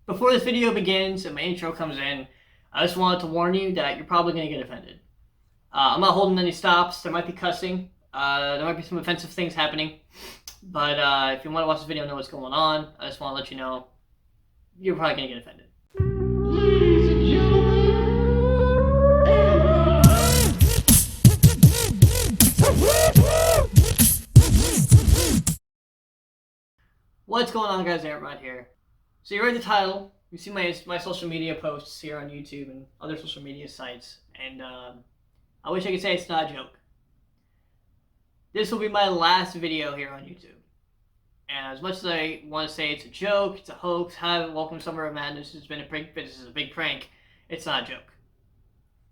Before this video begins and my intro comes in, I just wanted to warn you that you're probably going to get offended. I'm not holding any stops. There might be cussing. There might be some offensive things happening. But if you want to watch this video and know what's going on, I just want to let you know you're probably going to get offended. Ladies and gentlemen. What's going on, guys? Aaron right here. So you read the title. You see my social media posts here on YouTube and other social media sites, and I wish I could say it's not a joke. This will be my last video here on YouTube. And as much as I want to say it's a joke, it's a hoax, hi, welcome to Summer of Madness, it's been a prank, this is a big prank, it's not a joke.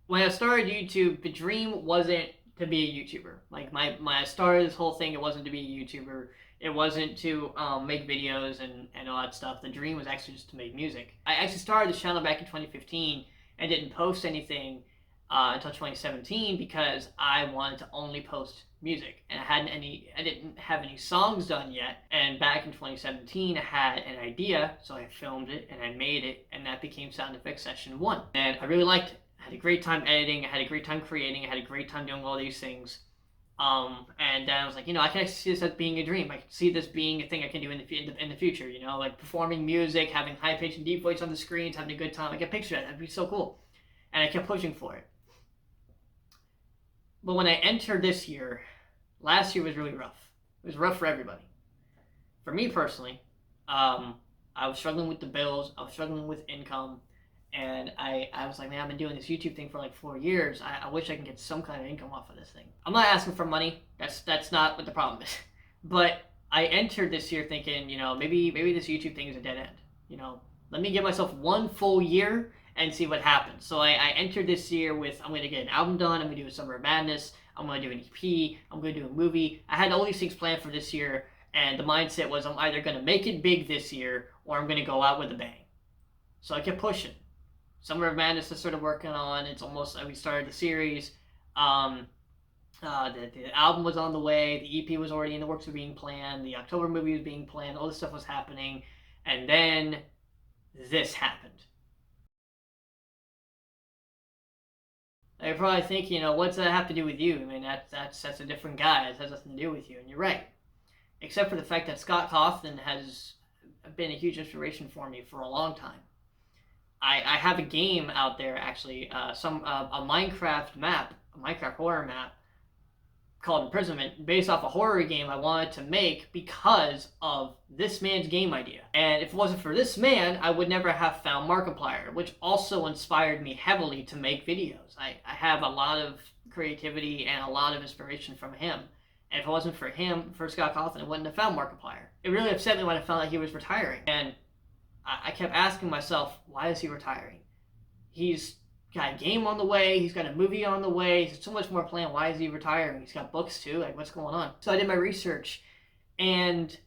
When I started YouTube, the dream wasn't to be a YouTuber. Like, I started this whole thing, it wasn't to be a YouTuber. It wasn't to make videos and all that stuff. The dream was actually just to make music. I actually started this channel back in 2015 and didn't post anything until 2017 because I wanted to only post music, and I didn't have any songs done yet. And back in 2017, I had an idea, so I filmed it and I made it, and that became Sound Effects Session 1. And I really liked it. I had a great time editing, I had a great time creating, I had a great time doing all these things. And then I was like, I can actually see this as being a dream. I can see this being a thing I can do in the future, like performing music, having high pitch and deep voice on the screens, having a good time. I can picture that. That'd be so cool. And I kept pushing for it. But when I entered this year, last year was really rough. It was rough for everybody. For me personally, I was struggling with the bills. I was struggling with income. And I was like, man, I've been doing this YouTube thing for like 4 years. I wish I can get some kind of income off of this thing. I'm not asking for money. That's not what the problem is. But I entered this year thinking, maybe this YouTube thing is a dead end. Let me give myself 1 full year and see what happens. So I entered this year with, I'm going to get an album done. I'm going to do a Summer of Madness. I'm going to do an EP. I'm going to do a movie. I had all these things planned for this year. And the mindset was I'm either going to make it big this year or I'm going to go out with a bang. So I kept pushing. Summer of Madness is sort of working on. It's almost like we started the series. The album was on the way. The EP was already in the works of being planned. The October movie was being planned. All this stuff was happening. And then this happened. You're probably thinking, what's that have to do with you? I mean, that's a different guy. It has nothing to do with you. And you're right. Except for the fact that Scott Cawthon has been a huge inspiration for me for a long time. I have a game out there, actually, a Minecraft horror map called Imprisonment, based off a horror game I wanted to make because of this man's game idea. And if it wasn't for this man, I would never have found Markiplier, which also inspired me heavily to make videos. I have a lot of creativity and a lot of inspiration from him. And if it wasn't for him, for Scott Cawthon, I wouldn't have found Markiplier. It really upset me when I found out he was retiring. And I kept asking myself, why is he retiring? He's got a game on the way, he's got a movie on the way, he's so much more planned. Why is he retiring? He's got books too, like what's going on? So I did my research, and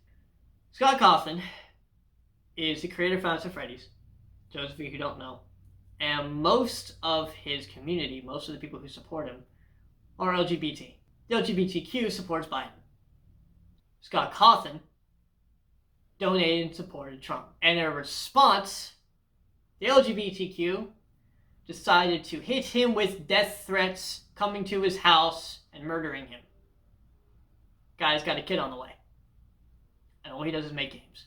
Scott Cawthon is the creator of Five Nights at Freddy's, those of you who don't know. And most of his community, most of the people who support him, are LGBT. The LGBTQ supports Biden. Scott Cawthon donated and supported Trump. And in response, the LGBTQ decided to hit him with death threats, coming to his house and murdering him. Guy's got a kid on the way. And all he does is make games.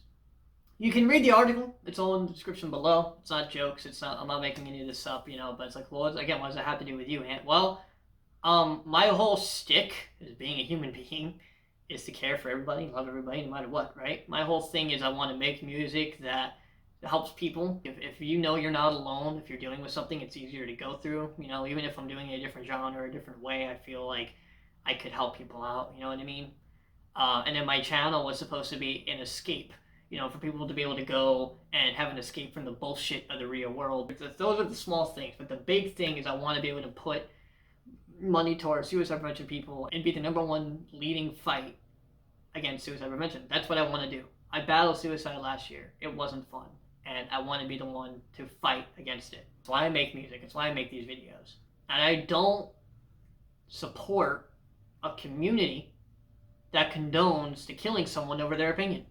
You can read the article. It's all in the description below. It's not jokes. I'm not making any of this up, but it's like, well, again, what does that have to do with you, Ant? Well, my whole shtick as being a human being is to care for everybody, love everybody, no matter what, right? My whole thing is I want to make music that helps people. If you're not alone, if you're dealing with something, it's easier to go through. Even if I'm doing a different genre, a different way, I feel like I could help people out, you know what I mean? And then my channel was supposed to be an escape, for people to be able to go and have an escape from the bullshit of the real world. Those are the small things, but the big thing is I want to be able to put money towards suicide prevention people and be the #1 leading fight against suicide prevention. That's what I want to do. I battled suicide last year. It wasn't fun. And I want to be the one to fight against it. That's why I make music. It's why I make these videos. And I don't support a community that condones to killing someone over their opinion.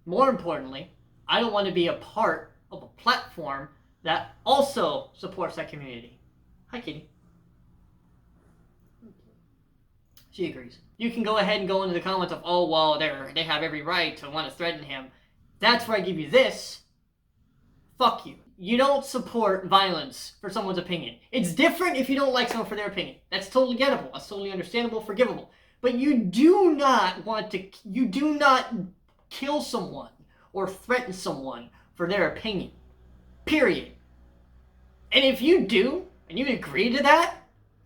More importantly, I don't want to be a part of a platform that also supports that community. Hi, Kitty. She agrees. You can go ahead and go into the comments of, oh, well, they have every right to want to threaten him. That's where I give you this. Fuck you. You don't support violence for someone's opinion. It's different if you don't like someone for their opinion. That's totally gettable. That's totally understandable, forgivable. But you do not kill someone or threaten someone for their opinion. Period. And if you do, and you agree to that,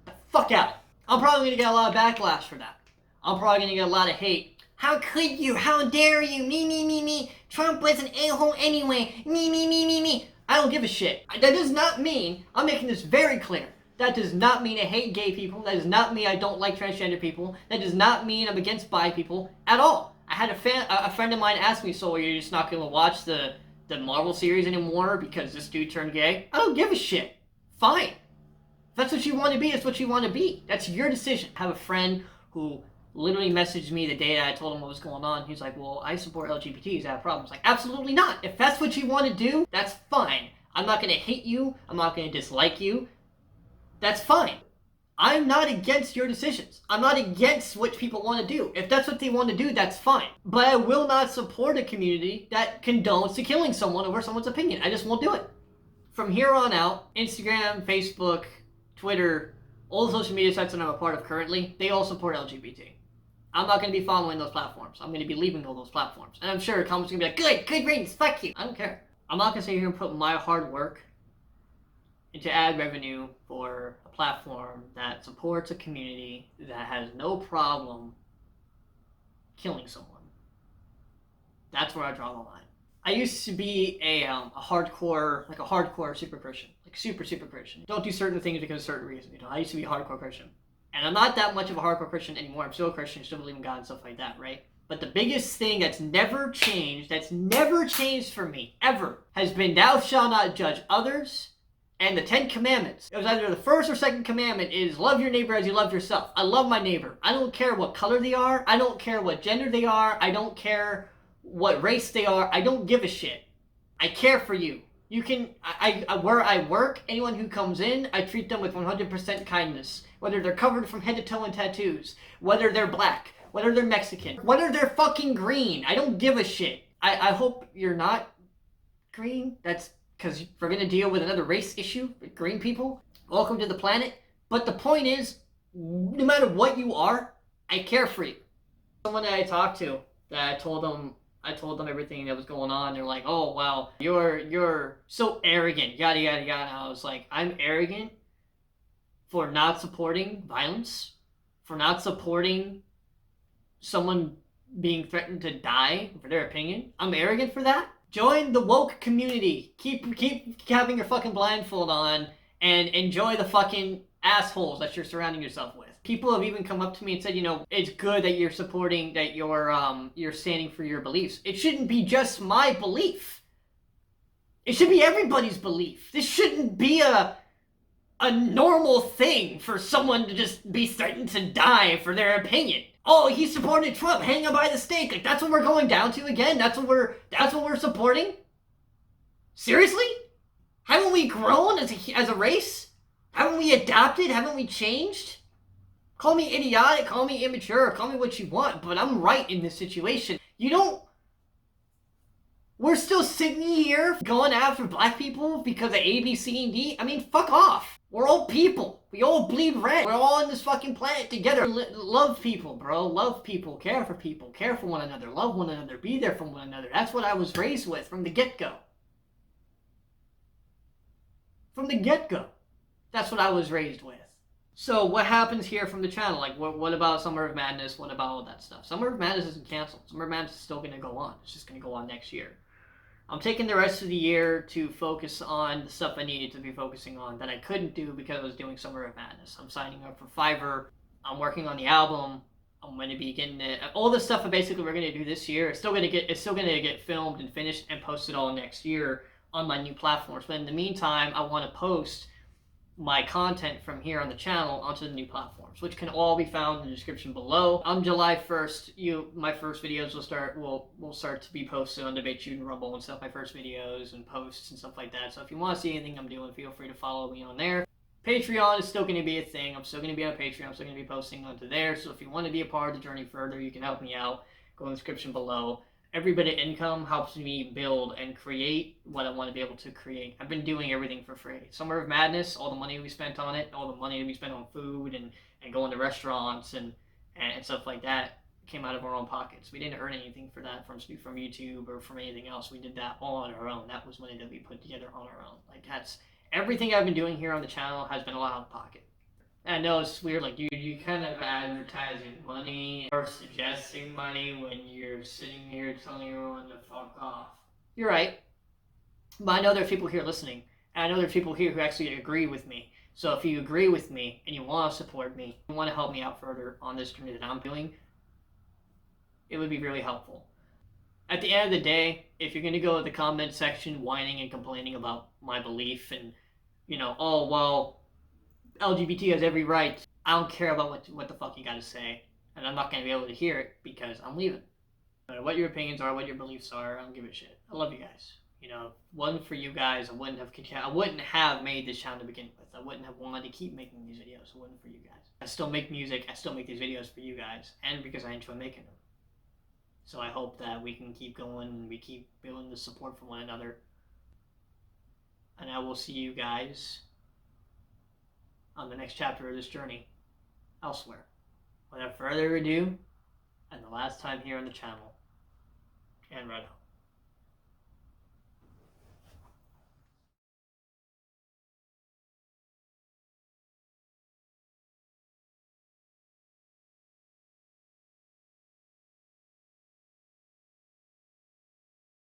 the fuck out. I'm probably going to get a lot of backlash for that. I'm probably going to get a lot of hate. How could you? How dare you? Me. Trump was an a-hole anyway. Me. I don't give a shit. That does not mean, I'm making this very clear, that does not mean I hate gay people. That does not mean I don't like transgender people. That does not mean I'm against bi people at all. I had a friend of mine ask me, so you're just not going to watch the Marvel series anymore because this dude turned gay? I don't give a shit. Fine. If that's what you want to be, that's what you want to be. That's your decision. I have a friend who literally messaged me the day I told him what was going on. He's like, well, I support LGBTs. I have problems. Like, absolutely not. If that's what you want to do, that's fine. I'm not going to hate you. I'm not going to dislike you. That's fine. I'm not against your decisions. I'm not against what people want to do. If that's what they want to do, that's fine. But I will not support a community that condones to killing someone over someone's opinion. I just won't do it. From here on out, Instagram, Facebook, Twitter, all the social media sites that I'm a part of currently, they all support LGBT. I'm not going to be following those platforms. I'm going to be leaving all those platforms. And I'm sure comments are going to be like, good riddance, fuck you. I don't care. I'm not going to sit here and put my hard work into ad revenue for a platform that supports a community that has no problem killing someone. That's where I draw the line. I used to be a hardcore super Christian. Like super Christian. Don't do certain things because of certain reasons. You know, I used to be a hardcore Christian. And I'm not that much of a hardcore Christian anymore. I'm still a Christian, still believe in God and stuff like that, right? But the biggest thing that's never changed for me, ever, has been thou shalt not judge others and the 10 Commandments. It was either the first or second commandment is love your neighbor as you love yourself. I love my neighbor. I don't care what color they are. I don't care what gender they are. I don't care what race they are. I don't give a shit. I care for you. You can, where I work, anyone who comes in, I treat them with 100% kindness. Whether they're covered from head to toe in tattoos, whether they're black, whether they're Mexican, whether they're fucking green. I don't give a shit. I hope you're not green. That's because we're going to deal with another race issue with green people. Welcome to the planet. But the point is, no matter what you are, I care for you. Someone that I talked to, that I told them everything that was going on. They're like, oh, wow, you're so arrogant, yada, yada, yada. I was like, I'm arrogant for not supporting violence, for not supporting someone being threatened to die for their opinion. I'm arrogant for that. Join the woke community. Keep having your fucking blindfold on and enjoy the fucking assholes that you're surrounding yourself with. People have even come up to me and said, you know, it's good that you're supporting, that you're standing for your beliefs. It shouldn't be just my belief. It should be everybody's belief. This shouldn't be a normal thing for someone to just be threatened to die for their opinion. Oh, he supported Trump, hang him by the stake. Like, that's what we're going down to again? That's what we're supporting? Seriously? Haven't we grown as a race? Haven't we adapted? Haven't we changed? Call me idiotic, call me immature, call me what you want, but I'm right in this situation. We're still sitting here going after black people because of A, B, C, and D? I mean, fuck off. We're all people. We all bleed red. We're all on this fucking planet together. Love people, bro. Love people. Care for one another. Love one another. Be there for one another. That's what I was raised with from the get-go. From the get-go. That's what I was raised with. So what happens here from the channel? Like, what about Summer of Madness? What about all that stuff? Summer of Madness isn't canceled. Summer of Madness is still going to go on. It's just going to go on next year. I'm taking the rest of the year to focus on the stuff I needed to be focusing on that I couldn't do because I was doing Summer of Madness. I'm signing up for Fiverr. I'm working on the album. I'm going to be getting it. All the stuff we're going to do this year. It's still going to get filmed and finished and posted all next year on my new platforms. But in the meantime, I want to post my content from here on the channel onto the new platforms, which can all be found in the description below. On July 1st, my first videos will start to be posted on DebateChute and Rumble and stuff. My first videos and posts and stuff like that. So if you want to see anything I'm doing, feel free to follow me on there. Patreon is still going to be a thing. I'm still going to be on Patreon. I'm still going to be posting onto there. So if you want to be a part of the journey further, you can help me out. Go in the description below. Every bit of income helps me build and create what I want to be able to create. I've been doing everything for free. Summer of Madness, all the money we spent on it, all the money we spent on food and going to restaurants and stuff like that came out of our own pockets. We didn't earn anything for that from YouTube or from anything else. We did that all on our own. That was money that we put together on our own. Like, that's everything I've been doing here on the channel has been all out of pocket. I know it's weird, like, dude, you kind of advertising money or suggesting money when you're sitting here telling everyone to fuck off. You're right. But I know there are people here listening, and I know there are people here who actually agree with me. So if you agree with me and you want to support me, you want to help me out further on this journey that I'm doing, it would be really helpful. At the end of the day, if you're going to go to the comment section whining and complaining about my belief and, oh, well, LGBT has every right. I don't care about what the fuck you gotta say. And I'm not gonna be able to hear it because I'm leaving. No matter what your opinions are, what your beliefs are, I don't give a shit. I love you guys. Wasn't for you guys, I wouldn't have made this channel to begin with. I wouldn't have wanted to keep making these videos. It wasn't for you guys. I still make music. I still make these videos for you guys, and because I enjoy making them. So I hope that we can keep going and we keep building the support for one another. And I will see you guys on the next chapter of this journey elsewhere. Without further ado, and the last time here on the channel, and right on.